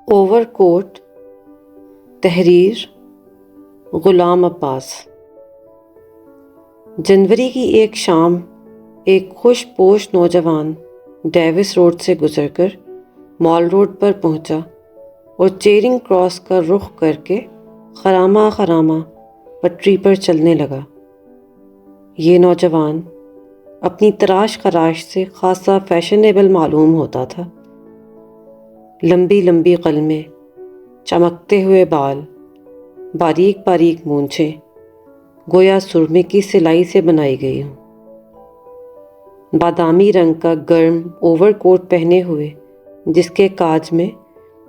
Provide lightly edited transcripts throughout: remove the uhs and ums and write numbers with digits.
Over کوٹ، تحریر غلام عباس۔ جنوری کی ایک شام ایک خوش پوش نوجوان ڈیوس روڈ سے گزر کر مال روڈ پر پہنچا اور چیرنگ کراس کا رخ کر کے خرامہ خرامہ پٹری پر چلنے لگا۔ یہ نوجوان اپنی تراش خراش سے خاصا فیشنیبل معلوم ہوتا تھا۔ لمبی لمبی قلمیں، چمکتے ہوئے بال، باریک باریک مونچھیں گویا سرمے کی سلائی سے بنائی گئی ہوں۔ بادامی رنگ کا گرم اوور کوٹ پہنے ہوئے جس کے کاج میں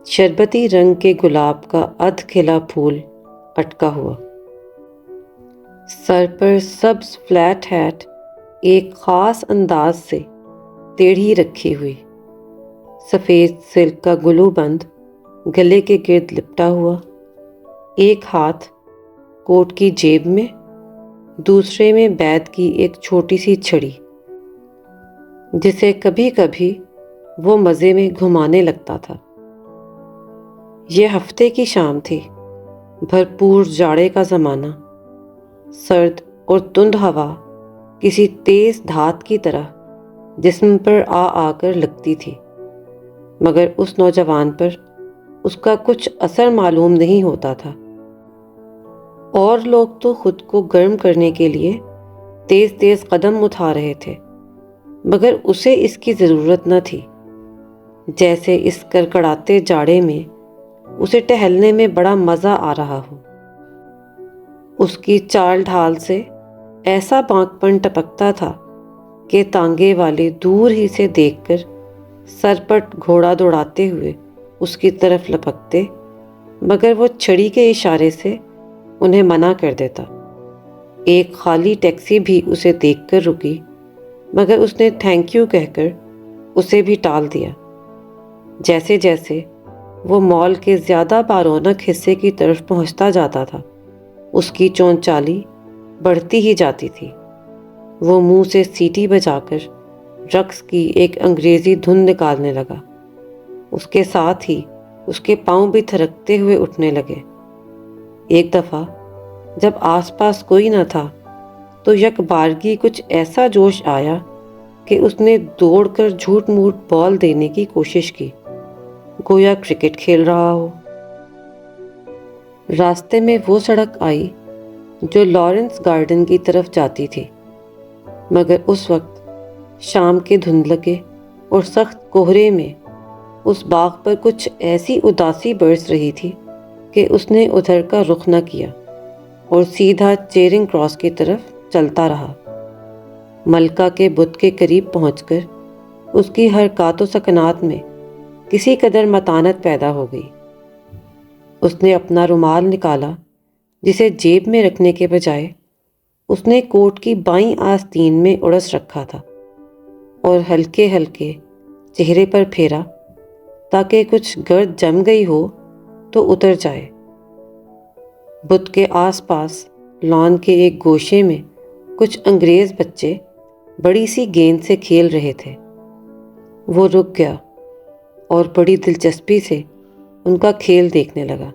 شربتی رنگ کے گلاب کا ادھ کھلا پھول اٹکا ہوا۔ سر پر سبز فلیٹ ہیٹ ایک خاص انداز سے ٹیڑھی رکھی ہوئی، سفید سلک کا گلو بند گلے کے گرد لپٹا ہوا، ایک ہاتھ کوٹ کی جیب میں، دوسرے میں بیت کی ایک چھوٹی سی چھڑی جسے کبھی کبھی وہ مزے میں گھمانے لگتا تھا۔ یہ ہفتے کی شام تھی، بھرپور جاڑے کا زمانہ۔ سرد اور تند ہوا کسی تیز دھات کی طرح جسم پر آ کر لگتی تھی، مگر اس نوجوان پر اس کا کچھ اثر معلوم نہیں ہوتا تھا۔ اور لوگ تو خود کو گرم کرنے کے لیے تیز تیز قدم اٹھا رہے تھے، مگر اسے اس کی ضرورت نہ تھی۔ جیسے اس کڑکڑاتے جاڑے میں اسے ٹہلنے میں بڑا مزہ آ رہا ہو۔ اس کی چال ڈھال سے ایسا بانک پن ٹپکتا تھا کہ تانگے والے دور ہی سے دیکھ کر سرپٹ گھوڑا دوڑاتے ہوئے اس کی طرف لپکتے، مگر وہ چھڑی کے اشارے سے انہیں منع کر دیتا۔ ایک خالی ٹیکسی بھی اسے دیکھ کر رکی، مگر اس نے تھینک یو کہہ کر اسے بھی ٹال دیا۔ جیسے جیسے وہ مال کے زیادہ بارونق حصے کی طرف پہنچتا جاتا تھا، اس کی چونچالی بڑھتی ہی جاتی تھی۔ وہ منہ سے سیٹی بجا کر رقص کی ایک انگریزی دھن نکالنے لگا۔ اس کے ساتھ ہی اس کے پاؤں بھی تھرکتے ہوئے اٹھنے لگے۔ ایک دفعہ جب آس پاس کوئی نہ تھا تو یک بارگی کچھ ایسا جوش آیا کہ اس نے دوڑ کر جھوٹ موٹ بال دینے کی کوشش کی، گویا کرکٹ کھیل رہا ہو۔ راستے میں وہ سڑک آئی جو لارنس گارڈن کی طرف جاتی تھی، مگر اس وقت شام کے دھندلکے اور سخت کہرے میں اس باغ پر کچھ ایسی اداسی برس رہی تھی کہ اس نے ادھر کا رخ نہ کیا اور سیدھا چیرنگ کراس کی طرف چلتا رہا۔ ملکہ کے بت کے قریب پہنچ کر اس کی حرکات و سکنات میں کسی قدر متانت پیدا ہو گئی۔ اس نے اپنا رومال نکالا جسے جیب میں رکھنے کے بجائے اس نے کوٹ کی بائیں آستین میں اڑس رکھا تھا، اور ہلکے ہلکے چہرے پر پھیرا تاکہ کچھ گرد جم گئی ہو تو اتر جائے۔ بت کے آس پاس لان کے ایک گوشے میں کچھ انگریز بچے بڑی سی گیند سے کھیل رہے تھے۔ وہ رک گیا اور بڑی دلچسپی سے ان کا کھیل دیکھنے لگا۔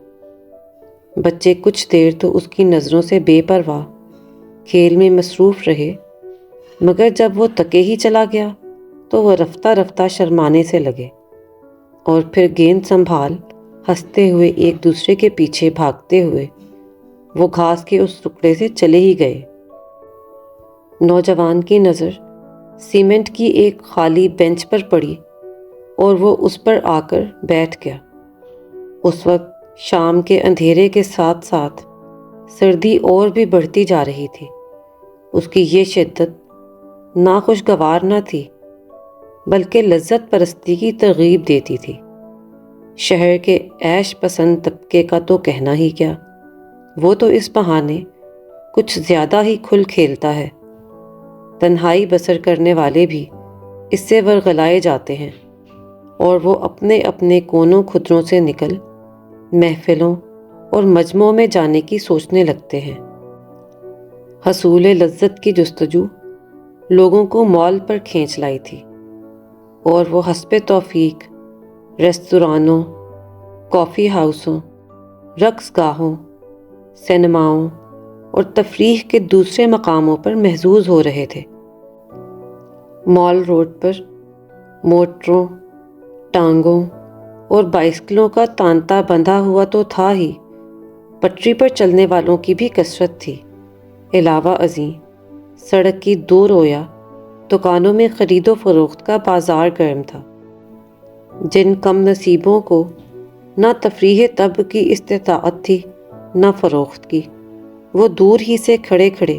بچے کچھ دیر تو اس کی نظروں سے بے پرواہ کھیل میں مصروف رہے، مگر جب وہ تکے ہی چلا گیا تو وہ رفتہ رفتہ شرمانے سے لگے، اور پھر گیند سنبھال ہنستے ہوئے ایک دوسرے کے پیچھے بھاگتے ہوئے وہ گھاس کے اس ٹکڑے سے چلے ہی گئے۔ نوجوان کی نظر سیمنٹ کی ایک خالی بینچ پر پڑی اور وہ اس پر آ کر بیٹھ گیا۔ اس وقت شام کے اندھیرے کے ساتھ ساتھ سردی اور بھی بڑھتی جا رہی تھی۔ اس کی یہ شدت ناخوشگوار نہ تھی، بلکہ لذت پرستی کی ترغیب دیتی تھی۔ شہر کے عیش پسند طبقے کا تو کہنا ہی کیا، وہ تو اس بہانے کچھ زیادہ ہی کھل کھیلتا ہے۔ تنہائی بسر کرنے والے بھی اس سے ورغلائے جاتے ہیں، اور وہ اپنے اپنے کونوں خدروں سے نکل محفلوں اور مجمعوں میں جانے کی سوچنے لگتے ہیں۔ حصول لذت کی جستجو لوگوں کو مال پر کھینچ لائی تھی، اور وہ حسب توفیق ریستورانوں، کافی ہاؤسوں، رقص گاہوں، سینماؤں اور تفریح کے دوسرے مقاموں پر محظوظ ہو رہے تھے۔ مال روڈ پر موٹروں، ٹانگوں اور بائسکلوں کا تانتا بندھا ہوا تو تھا ہی، پٹری پر چلنے والوں کی بھی کثرت تھی۔ علاوہ ازیں سڑک کی دو رویا دکانوں میں خرید و فروخت کا بازار گرم تھا۔ جن کم نصیبوں کو نہ تفریح طب کی استطاعت تھی نہ فروخت کی، وہ دور ہی سے کھڑے کھڑے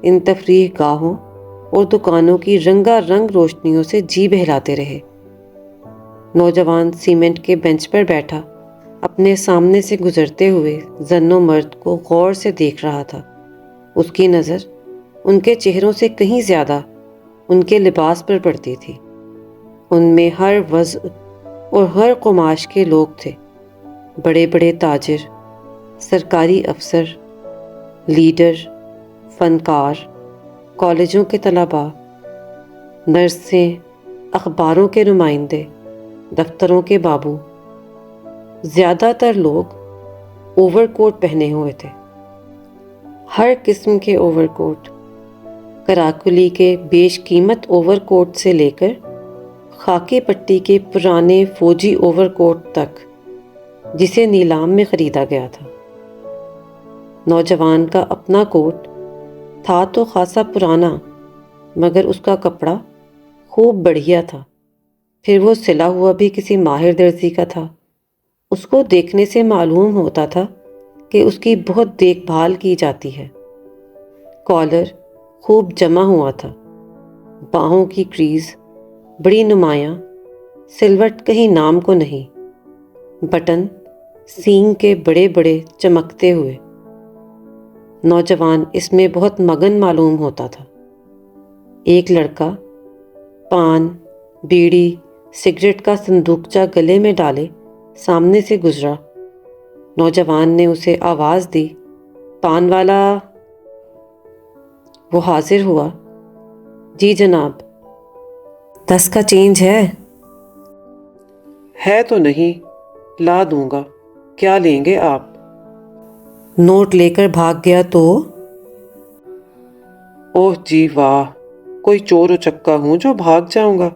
ان تفریح گاہوں اور دکانوں کی رنگا رنگ روشنیوں سے جی بہلاتے رہے۔ نوجوان سیمنٹ کے بینچ پر بیٹھا اپنے سامنے سے گزرتے ہوئے زن و مرد کو غور سے دیکھ رہا تھا۔ اس کی نظر ان کے چہروں سے کہیں زیادہ ان کے لباس پر پڑتی تھی۔ ان میں ہر وضع اور ہر قماش کے لوگ تھے، بڑے بڑے تاجر، سرکاری افسر، لیڈر، فنکار، کالجوں کے طلباء، نرسیں، اخباروں کے نمائندے، دفتروں کے بابو۔ زیادہ تر لوگ اوور کوٹ پہنے ہوئے تھے، ہر قسم کے اوور کوٹ، کراکلی کے بیش قیمت اوور کوٹ سے لے کر خاکی پٹی کے پرانے فوجی اوور کوٹ تک، جسے نیلام میں خریدا گیا تھا۔ نوجوان کا اپنا کوٹ تھا تو خاصا پرانا، مگر اس کا کپڑا خوب بڑھیا تھا، پھر وہ سلا ہوا بھی کسی ماہر درزی کا تھا۔ اس کو دیکھنے سے معلوم ہوتا تھا کہ اس کی بہت دیکھ بھال کی جاتی ہے۔ کالر خوب جما ہوا تھا، باہوں کی کریز بڑی نمایاں، سلوٹ کہیں نام کو نہیں، بٹن سینگ کے بڑے بڑے چمکتے ہوئے۔ نوجوان اس میں بہت مگن معلوم ہوتا تھا۔ ایک لڑکا پان، بیڑی، سگریٹ کا صندوقچہ گلے میں ڈالے سامنے سے گزرا۔ نوجوان نے اسے آواز دی، پان والا؟ وہ حاضر ہوا، جی جناب۔ 10 کا چینج ہے؟ ہے تو نہیں، لا دوں گا، کیا لیں گے آپ؟ نوٹ لے کر بھاگ گیا تو؟ اوہ جی واہ، کوئی چور اچکا ہوں جو بھاگ جاؤں گا؟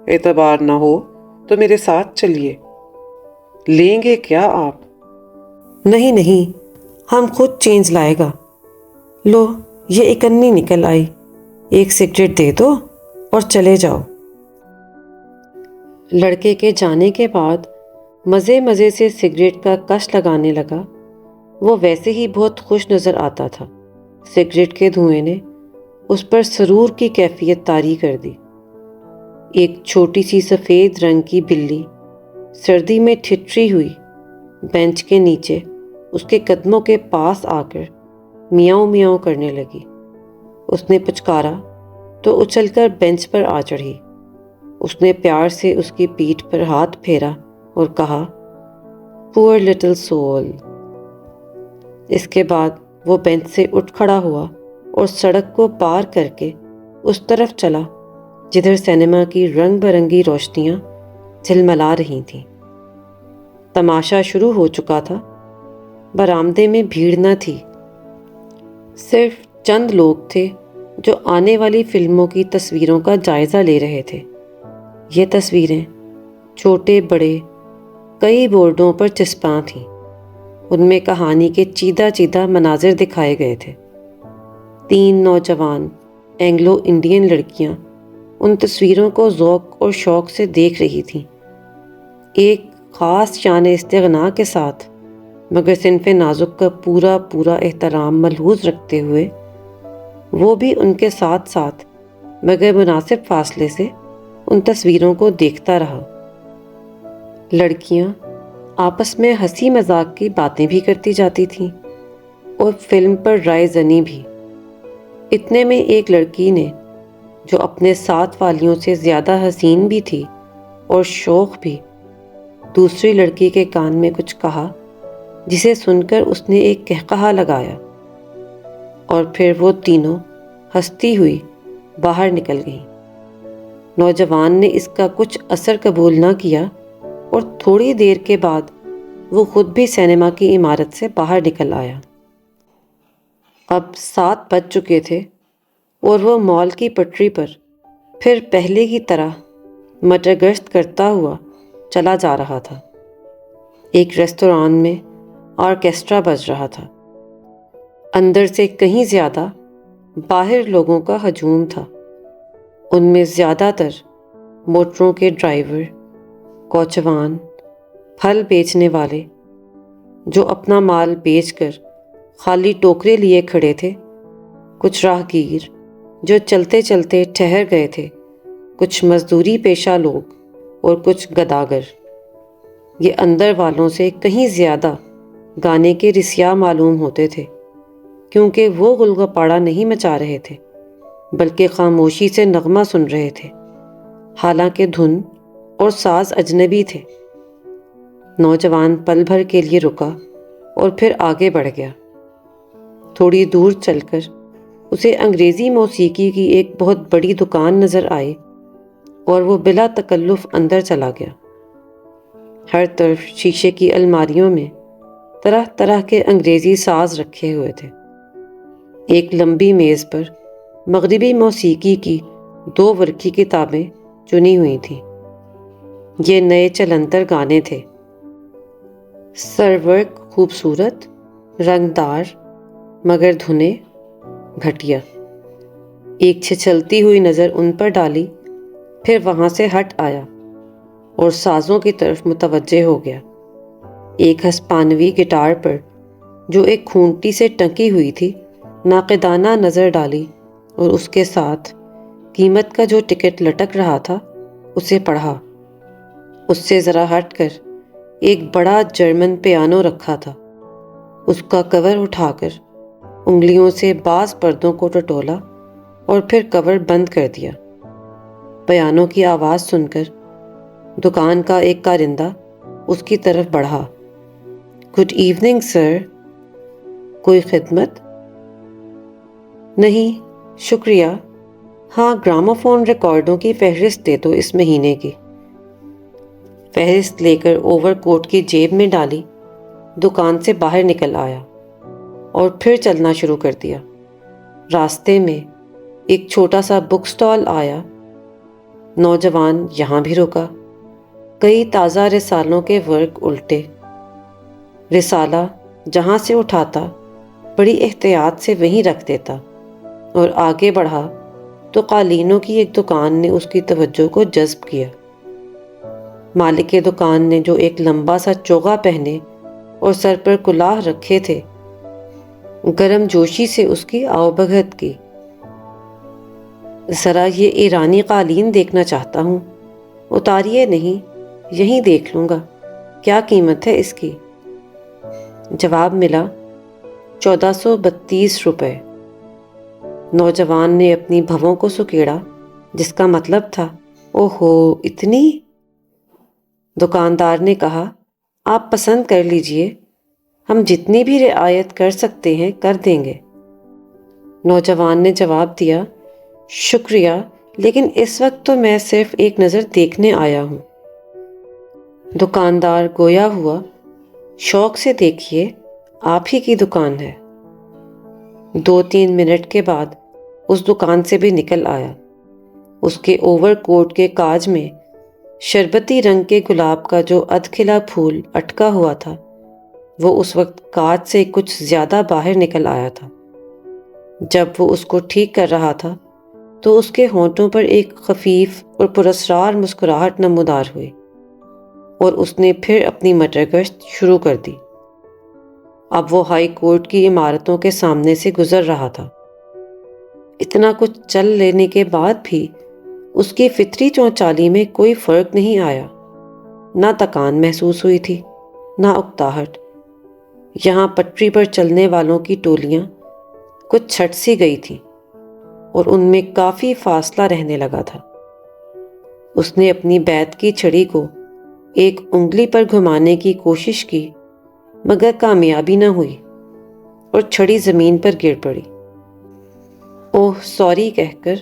اعتبار نہ ہو تو میرے ساتھ چلیے۔ لیں گے کیا آپ؟ نہیں نہیں، ہم خود چینج لائے گا۔ لو یہ 51 نکل آئی، ایک سگریٹ دے دو اور چلے جاؤ۔ لڑکے کے جانے کے بعد مزے مزے سے سگریٹ کا کش لگانے لگا۔ وہ ویسے ہی بہت خوش نظر آتا تھا، سگریٹ کے دھوئیں نے اس پر سرور کی کیفیت طاری کر دی۔ ایک چھوٹی سی سفید رنگ کی بلی سردی میں ٹھٹری ہوئی بینچ کے نیچے اس کے قدموں کے پاس آ کر میاؤں میاؤں کرنے لگی۔ اس نے پچکارا تو اچھل کر بینچ پر آ چڑھی۔ اس نے پیار سے اس کی پیٹھ پر ہاتھ پھیرا اور کہا، پور لٹل سول۔ اس کے بعد وہ بینچ سے اٹھ کھڑا ہوا اور سڑک کو پار کر کے اس طرف چلا جدھر سینما کی رنگ برنگی روشنیاں جھلملا رہی تھیں۔ تماشا شروع ہو چکا تھا، برآمدے میں بھیڑ نہ تھی، صرف چند لوگ تھے جو آنے والی فلموں کی تصویروں کا جائزہ لے رہے تھے۔ یہ تصویریں چھوٹے بڑے کئی بورڈوں پر چسپاں تھیں، ان میں کہانی کے چیدہ چیدہ مناظر دکھائے گئے تھے۔ 3 نوجوان اینگلو انڈین لڑکیاں ان تصویروں کو ذوق اور شوق سے دیکھ رہی تھیں، ایک خاص شان استغنا کے ساتھ، مگر صنف نازک کا پورا پورا احترام ملحوظ رکھتے ہوئے۔ وہ بھی ان کے ساتھ ساتھ مگر مناسب فاصلے سے ان تصویروں کو دیکھتا رہا۔ لڑکیاں آپس میں ہنسی مذاق کی باتیں بھی کرتی جاتی تھیں اور فلم پر رائے زنی بھی۔ اتنے میں ایک لڑکی نے، جو اپنے ساتھ والیوں سے زیادہ حسین بھی تھی اور شوخ بھی، دوسری لڑکی کے کان میں کچھ کہا، جسے سن کر اس نے ایک قہقہا لگایا، اور پھر وہ تینوں ہنستی ہوئی باہر نکل گئیں۔ نوجوان نے اس کا کچھ اثر قبول نہ کیا اور تھوڑی دیر کے بعد وہ خود بھی سینما کی عمارت سے باہر نکل آیا۔ اب 7 بج چکے تھے اور وہ مال کی پٹری پر پھر پہلے کی طرح مٹر گشت کرتا ہوا چلا جا رہا تھا۔ ایک ریستوران میں آرکیسٹرا بج رہا تھا۔ اندر سے کہیں زیادہ باہر لوگوں کا ہجوم تھا۔ ان میں زیادہ تر موٹروں کے ڈرائیور، کوچوان، پھل بیچنے والے جو اپنا مال بیچ کر خالی ٹوکرے لیے کھڑے تھے، کچھ راہگیر جو چلتے چلتے ٹھہر گئے تھے، کچھ مزدوری پیشہ لوگ اور کچھ گداگر۔ یہ اندر والوں سے کہیں زیادہ گانے کے رسیا معلوم ہوتے تھے، کیونکہ وہ غلغپاڑا نہیں مچا رہے تھے بلکہ خاموشی سے نغمہ سن رہے تھے، حالانکہ دھن اور ساز اجنبی تھے۔ نوجوان پل بھر کے لیے رکا اور پھر آگے بڑھ گیا۔ تھوڑی دور چل کر اسے انگریزی موسیقی کی ایک بہت بڑی دکان نظر آئی اور وہ بلا تکلف اندر چلا گیا۔ ہر طرف شیشے کی الماریوں میں طرح طرح کے انگریزی ساز رکھے ہوئے تھے۔ ایک لمبی میز پر مغربی موسیقی کی 2 ورقی کتابیں چنی ہوئی تھیں۔ یہ نئے چلنتر گانے تھے، سرورق خوبصورت، رنگدار، مگر دھنیں گھٹیا۔ ایک چھچلتی ہوئی نظر ان پر ڈالی، پھر وہاں سے ہٹ آیا اور سازوں کی طرف متوجہ ہو گیا۔ ایک ہسپانوی گٹار پر جو ایک کھونٹی سے ٹنکی ہوئی تھی ناقدانہ نظر ڈالی اور اس کے ساتھ قیمت کا جو ٹکٹ لٹک رہا تھا اسے پڑھا۔ اس سے ذرا ہٹ کر ایک بڑا جرمن پیانو رکھا تھا۔ اس کا کور اٹھا کر انگلیوں سے بعض پردوں کو ٹٹولا اور پھر کور بند کر دیا۔ پیانو کی آواز سن کر دکان کا ایک کارندہ اس کی طرف بڑھا۔ گڈ ایوننگ سر، کوئی خدمت؟ نہیں شکریہ، ہاں گراموفون ریکارڈوں کی فہرست دے دو اس مہینے کی۔ فہرست لے کر اوور کوٹ کی جیب میں ڈالی، دکان سے باہر نکل آیا اور پھر چلنا شروع کر دیا۔ راستے میں ایک چھوٹا سا بک سٹال آیا۔ نوجوان یہاں بھی رکا۔ کئی تازہ رسالوں کے ورق الٹے۔ رسالہ جہاں سے اٹھاتا بڑی احتیاط سے وہیں رکھ دیتا اور آگے بڑھا تو قالینوں کی ایک دکان نے اس کی توجہ کو جذب کیا۔ مالک دکان نے جو ایک لمبا سا چوغا پہنے اور سر پر کلاه رکھے تھے، گرم جوشی سے اس کی آؤ بھگت کی۔ ذرا یہ ایرانی قالین دیکھنا چاہتا ہوں، اتاریے نہیں، یہیں دیکھ لوں گا، کیا قیمت ہے اس کی؟ جواب ملا 1432 روپے۔ نوجوان نے اپنی بھووں کو سکیڑا، جس کا مطلب تھا اوہو اتنی؟ دکاندار نے کہا آپ پسند کر لیجئے، ہم جتنی بھی رعایت کر سکتے ہیں کر دیں گے۔ نوجوان نے جواب دیا شکریہ، لیکن اس وقت تو میں صرف ایک نظر دیکھنے آیا ہوں۔ دکاندار گویا ہوا شوق سے دیکھیے، آپ ہی کی دکان ہے۔ 2-3 منٹ کے بعد اس دکان سے بھی نکل آیا۔ اس کے اوور کوٹ کے کاج میں شربتی رنگ کے گلاب کا جو ادکھلا پھول اٹکا ہوا تھا، وہ اس وقت کاج سے کچھ زیادہ باہر نکل آیا تھا۔ جب وہ اس کو ٹھیک کر رہا تھا تو اس کے ہونٹوں پر ایک خفیف اور پراسرار مسکراہٹ نمودار ہوئی اور اس نے پھر اپنی مٹر گشت شروع کر دی۔ اب وہ ہائی کورٹ کی عمارتوں کے سامنے سے گزر رہا تھا۔ اتنا کچھ چل لینے کے بعد بھی اس کی فطری چونچالی میں کوئی فرق نہیں آیا۔ نہ تکان محسوس ہوئی تھی، نہ اکتاہٹ۔ یہاں پٹری پر چلنے والوں کی ٹولیاں کچھ چھٹ سی گئی تھیں اور ان میں کافی فاصلہ رہنے لگا تھا۔ اس نے اپنی بیت کی چھڑی کو ایک انگلی پر گھمانے کی کوشش کی، مگر کامیابی نہ ہوئی اور چھڑی زمین پر گر پڑی۔ اوہ سوری کہہ کر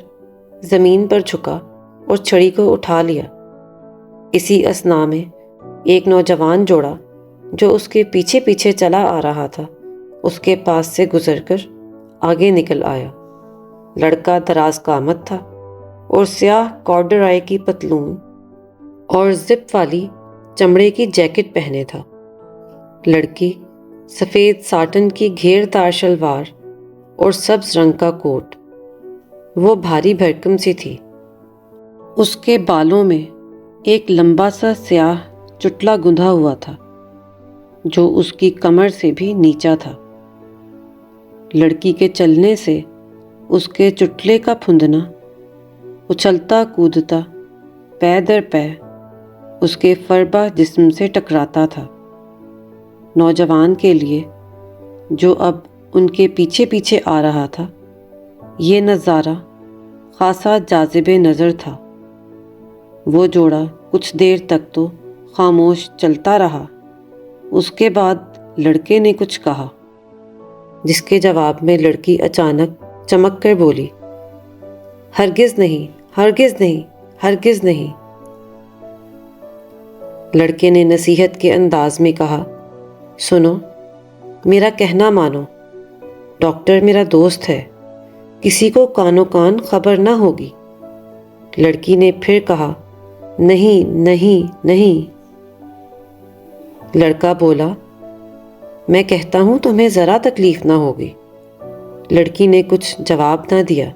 زمین پر جھکا اور چھڑی کو اٹھا لیا۔ اسی اثنا میں ایک نوجوان جوڑا جو اس کے پیچھے پیچھے چلا آ رہا تھا اس کے پاس سے گزر کر آگے نکل آیا۔ لڑکا دراز قامت تھا اور سیاہ کارڈرائی کی پتلون اور زپ والی چمڑے کی جیکٹ پہنے تھا۔ لڑکی سفید ساٹن کی گھیر دار شلوار اور سبز رنگ کا کوٹ۔ وہ بھاری بھرکم سی تھی۔ اس کے بالوں میں ایک لمبا سا سیاہ چٹلا گندھا ہوا تھا جو اس کی کمر سے بھی نیچا تھا۔ لڑکی کے چلنے سے اس کے چٹلے کا پھندنا اچھلتا کودتا پے در پے اس کے فربہ جسم سے ٹکراتا تھا۔ نوجوان کے لیے جو اب ان کے پیچھے پیچھے آ رہا تھا یہ نظارہ خاصا جاذب نظر تھا۔ وہ جوڑا کچھ دیر تک تو خاموش چلتا رہا۔ اس کے بعد لڑکے نے کچھ کہا جس کے جواب میں لڑکی اچانک چمک کر بولی، ہرگز نہیں، ہرگز نہیں، ہرگز نہیں۔ لڑکے نے نصیحت کے انداز میں کہا، سنو، میرا کہنا مانو، ڈاکٹر میرا دوست ہے، کسی کو کانوں کان خبر نہ ہوگی۔ لڑکی نے پھر کہا، نہیں نہیں نہیں۔ لڑکا بولا، میں کہتا ہوں تمہیں ذرا تکلیف نہ ہوگی۔ لڑکی نے کچھ جواب نہ دیا۔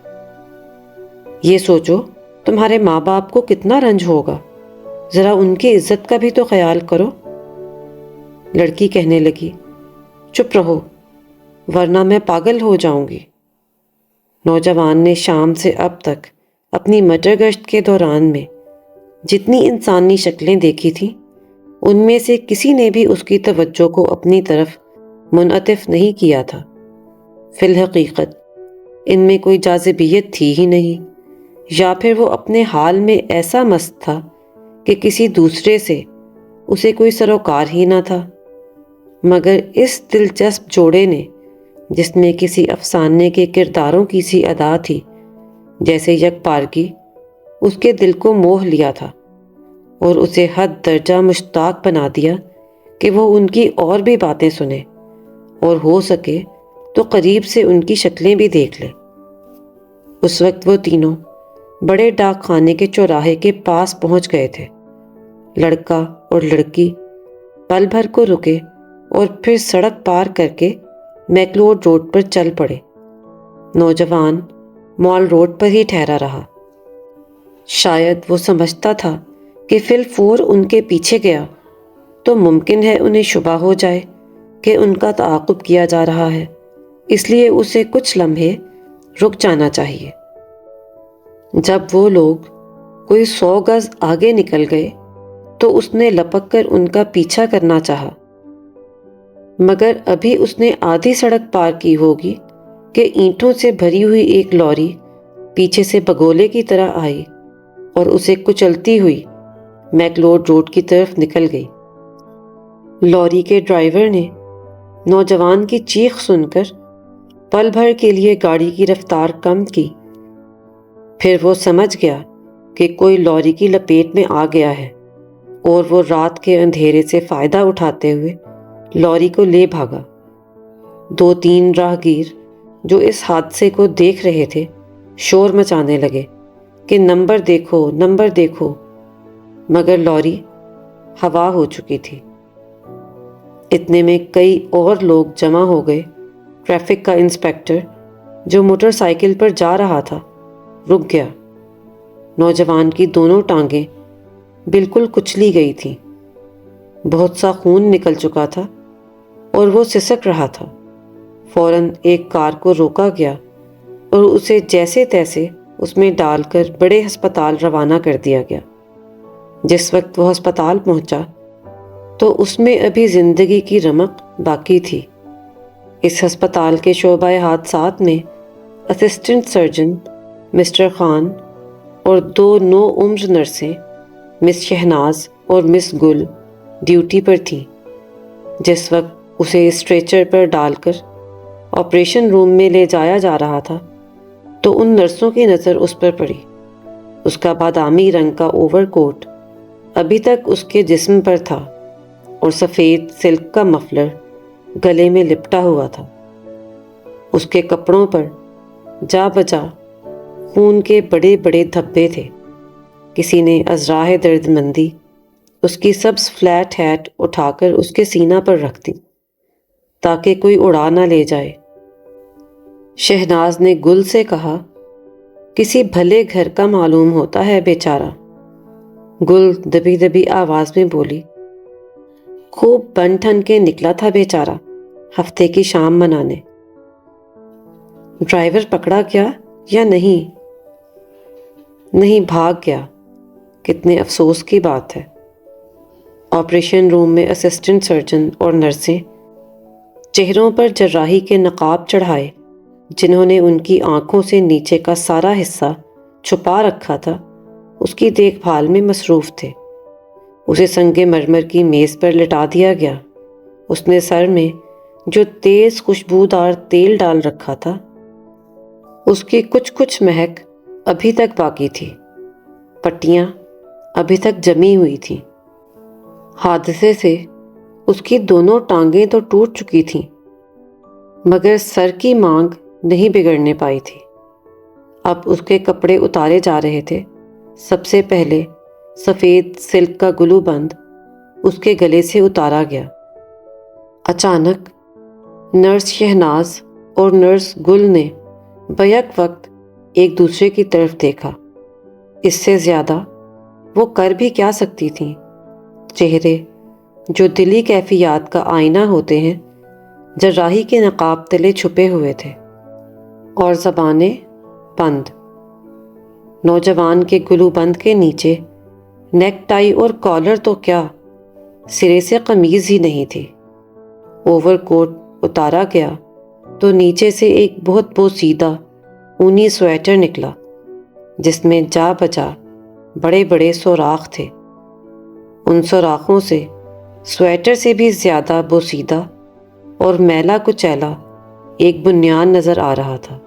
یہ سوچو تمہارے ماں باپ کو کتنا رنج ہوگا، ذرا ان کی عزت کا بھی تو خیال کرو۔ لڑکی کہنے لگی، چپ رہو ورنہ میں پاگل ہو جاؤں گی۔ نوجوان نے شام سے اب تک اپنی مٹر گشت کے دوران میں جتنی انسانی شکلیں دیکھی تھیں ان میں سے کسی نے بھی اس کی توجہ کو اپنی طرف منعطف نہیں کیا تھا۔ فی الحقیقت ان میں کوئی جاذبیت تھی ہی نہیں، یا پھر وہ اپنے حال میں ایسا مست تھا کہ کسی دوسرے سے اسے کوئی سروکار ہی نہ تھا۔ مگر اس دلچسپ جوڑے نے، جس میں کسی افسانے کے کرداروں کی سی ادا تھی جیسے یک پارگی، اس کے دل کو موہ لیا تھا اور اسے حد درجہ مشتاق بنا دیا کہ وہ ان کی اور بھی باتیں سنے اور ہو سکے تو قریب سے ان کی شکلیں بھی دیکھ لے۔ اس وقت وہ تینوں بڑے ڈاک خانے کے چوراہے کے پاس پہنچ گئے تھے۔ لڑکا اور لڑکی پل بھر کو رکے اور پھر سڑک پار کر کے میکلوڈ روڈ پر چل پڑے۔ نوجوان مال روڈ پر ہی ٹھہرا رہا۔ شاید وہ سمجھتا تھا کہ فی الفور ان کے پیچھے گیا تو ممکن ہے انہیں شبہ ہو جائے کہ ان کا تعاقب کیا جا رہا ہے، اس لیے اسے کچھ لمحے رک جانا چاہیے۔ جب وہ لوگ کوئی 100 گز آگے نکل گئے تو اس نے لپک کر ان کا پیچھا کرنا چاہا، مگر ابھی اس نے آدھی سڑک پار کی ہوگی کہ اینٹوں سے بھری ہوئی ایک لوری پیچھے سے بگولے کی طرح آئی اور اسے کچلتی ہوئی میکلوڈ روڈ کی طرف نکل گئی۔ لوری کے ڈرائیور نے نوجوان کی چیخ سن کر پل بھر کے لیے گاڑی کی رفتار کم کی، پھر وہ سمجھ گیا کہ کوئی لوری کی لپیٹ میں آ گیا ہے اور وہ رات کے اندھیرے سے فائدہ اٹھاتے ہوئے لوری کو لے بھاگا۔ 2-3 راہگیر جو اس حادثے کو دیکھ رہے تھے شور مچانے لگے کہ نمبر دیکھو، نمبر دیکھو، مگر لوری ہوا ہو چکی تھی۔ اتنے میں کئی اور لوگ جمع ہو گئے۔ ٹریفک کا انسپکٹر جو موٹر سائیکل پر جا رہا تھا رک گیا۔ نوجوان کی دونوں ٹانگیں بالکل کچلی گئی تھیں، بہت سا خون نکل چکا تھا اور وہ سسک رہا تھا۔ فوراً ایک کار کو روکا گیا اور اسے جیسے تیسے اس میں ڈال کر بڑے ہسپتال روانہ کر دیا گیا۔ جس وقت وہ ہسپتال پہنچا تو اس میں ابھی زندگی کی رمق باقی تھی۔ اس ہسپتال کے شعبہ حادثات میں اسسٹنٹ سرجن مسٹر خان اور 2 نوعمر نرسیں مس شہناز اور مس گل ڈیوٹی پر تھیں۔ جس وقت اسے اسٹریچر پر ڈال کر آپریشن روم میں لے جایا جا رہا تھا تو ان نرسوں کی نظر اس پر پڑی۔ اس کا بادامی رنگ کا اوور کوٹ ابھی تک اس کے جسم پر تھا اور سفید سلک کا مفلر گلے میں لپٹا ہوا تھا۔ اس کے کپڑوں پر جا بجا خون کے بڑے بڑے دھبے تھے۔ کسی نے ازراہ درد مندی اس کی سبز فلیٹ ہیٹ اٹھا کر اس کے سینہ پر رکھ دی تاکہ کوئی اڑا نہ لے جائے۔ شہناز نے گل سے کہا، کسی بھلے گھر کا معلوم ہوتا ہے بیچارہ۔ گل دبی دبی آواز میں بولی، خوب بن ٹھن کے نکلا تھا بیچارہ ہفتے کی شام منانے۔ ڈرائیور پکڑا گیا یا نہیں؟ نہیں، بھاگ گیا۔ کتنے افسوس کی بات ہے۔ آپریشن روم میں اسسٹنٹ سرجن اور نرسیں چہروں پر جراحی کے نقاب چڑھائے جنہوں نے ان کی آنکھوں سے نیچے کا سارا حصہ چھپا رکھا تھا، اس کی دیکھ بھال میں مصروف تھے۔ اسے سنگ مرمر کی میز پر لٹا دیا گیا۔ اس نے سر میں جو تیز خوشبودار تیل ڈال رکھا تھا اس کی کچھ کچھ مہک ابھی تک باقی تھی۔ پٹیاں ابھی تک جمی ہوئی تھیں۔ حادثے سے اس کی دونوں ٹانگیں تو ٹوٹ چکی تھیں مگر سر کی مانگ نہیں بگڑنے پائی تھی۔ اب اس کے کپڑے اتارے جا رہے تھے۔ سب سے پہلے سفید سلک کا گلو بند اس کے گلے سے اتارا گیا۔ اچانک نرس شہناز اور نرس گل نے بیک وقت ایک دوسرے کی طرف دیکھا۔ اس سے زیادہ وہ کر بھی کیا سکتی تھیں؟ چہرے جو دلی کیفیات کا آئینہ ہوتے ہیں جراحی کے نقاب تلے چھپے ہوئے تھے اور زبانیں بند۔ نوجوان کے گلو بند کے نیچے نیک ٹائی اور کالر تو کیا، سرے سے قمیض ہی نہیں تھی۔ اوور کوٹ اتارا گیا تو نیچے سے ایک بہت بوسیدہ اونی سویٹر نکلا جس میں جا بجا بڑے بڑے سوراخ تھے۔ ان سوراخوں سے سویٹر سے بھی زیادہ بوسیدہ اور میلا کچیلا ایک بنیان نظر آ رہا تھا۔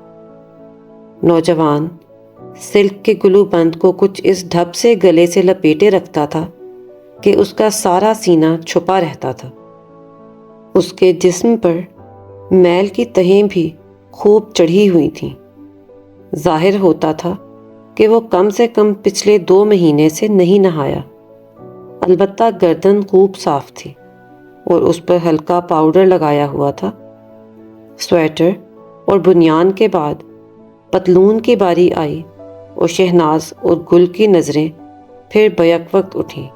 نوجوان سلک کے گلو بند کو کچھ اس ڈھب سے گلے سے لپیٹے رکھتا تھا کہ اس کا سارا سینہ چھپا رہتا تھا۔ اس کے جسم پر میل کی تہیں بھی خوب چڑھی ہوئی تھیں۔ ظاہر ہوتا تھا کہ وہ کم سے کم پچھلے 2 مہینے سے نہیں نہایا۔ البتہ گردن خوب صاف تھی اور اس پر ہلکا پاؤڈر لگایا ہوا تھا۔ سویٹر اور بنیان کے بعد پتلون کی باری آئی اور شہناز اور گل کی نظریں پھر بیک وقت اٹھیں۔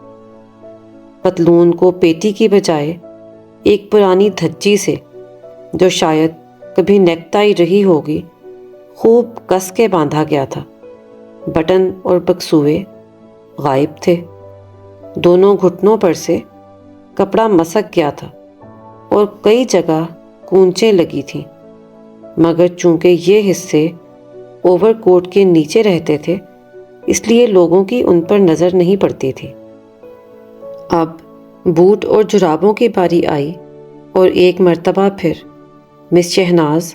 پتلون کو پیٹی کی بجائے ایک پرانی دھجی سے جو شاید کبھی نیک ٹائی رہی ہوگی خوب کس کے باندھا گیا تھا۔ بٹن اور بکسوئے غائب تھے۔ دونوں گھٹنوں پر سے کپڑا مسک گیا تھا اور کئی جگہ کونچیں لگی تھیں، مگر چونکہ یہ حصے اوور کوٹ کے نیچے رہتے تھے اس لیے لوگوں کی ان پر نظر نہیں پڑتی تھی۔ اب بوٹ اور جرابوں کی باری آئی اور ایک مرتبہ پھر مس شہناز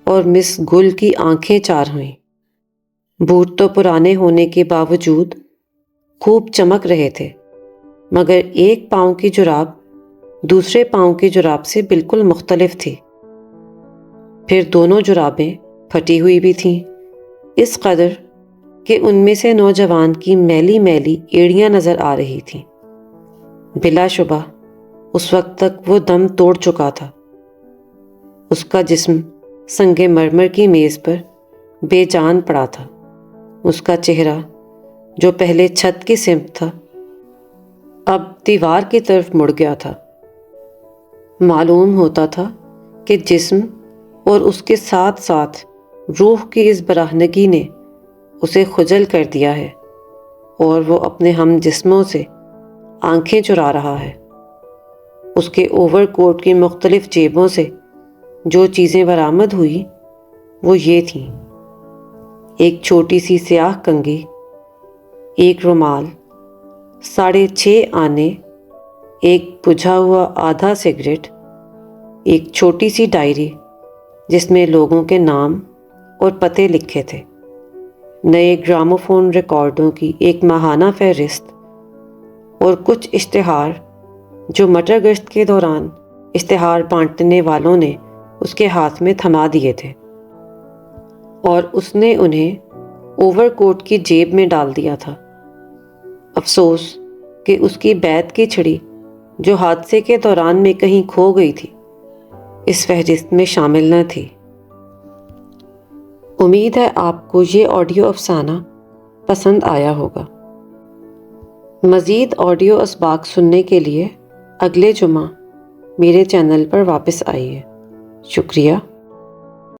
اور مس گل کی آنکھیں چار ہوئیں۔ بوٹ تو پرانے ہونے کے باوجود خوب چمک رہے تھے مگر ایک پاؤں کی جراب دوسرے پاؤں کی جراب سے بالکل مختلف تھی۔ پھر دونوں جرابیں پھٹی ہوئی بھی تھیں، اس قدر کہ ان میں سے نوجوان کی میلی میلی ایڑیاں نظر آ رہی تھیں۔ بلا شبہ اس وقت تک وہ دم توڑ چکا تھا۔ اس کا جسم سنگ مرمر کی میز پر بے جان پڑا تھا۔ اس کا چہرہ جو پہلے چھت کی سمت تھا اب دیوار کی طرف مڑ گیا تھا۔ معلوم ہوتا تھا کہ جسم اور اس کے ساتھ ساتھ روح کی اس برہنگی نے اسے خجل کر دیا ہے اور وہ اپنے ہم جسموں سے آنکھیں چرا رہا ہے۔ اس کے اوور کوٹ کی مختلف جیبوں سے جو چیزیں برآمد ہوئی وہ یہ تھیں: ایک چھوٹی سی سیاہ کنگھی، ایک رومال، 6.5 آنے، ایک بجھا ہوا آدھا سگریٹ، ایک چھوٹی سی ڈائری جس میں لوگوں کے نام اور پتے لکھے تھے، نئے گراموفون ریکارڈوں کی ایک ماہانہ فہرست اور کچھ اشتہار جو مٹر گشت کے دوران اشتہار بانٹنے والوں نے اس کے ہاتھ میں تھما دیے تھے، اور اس نے انہیں اوور کوٹ کی جیب میں ڈال دیا تھا۔ افسوس کہ اس کی بیت کی چھڑی جو حادثے کے دوران میں کہیں کھو گئی تھی اس فہرست میں شامل نہ تھی۔ امید ہے آپ کو یہ آڈیو افسانہ پسند آیا ہوگا۔ مزید آڈیو اسباق سننے کے لیے اگلے جمعہ میرے چینل پر واپس آئیے۔ شکریہ۔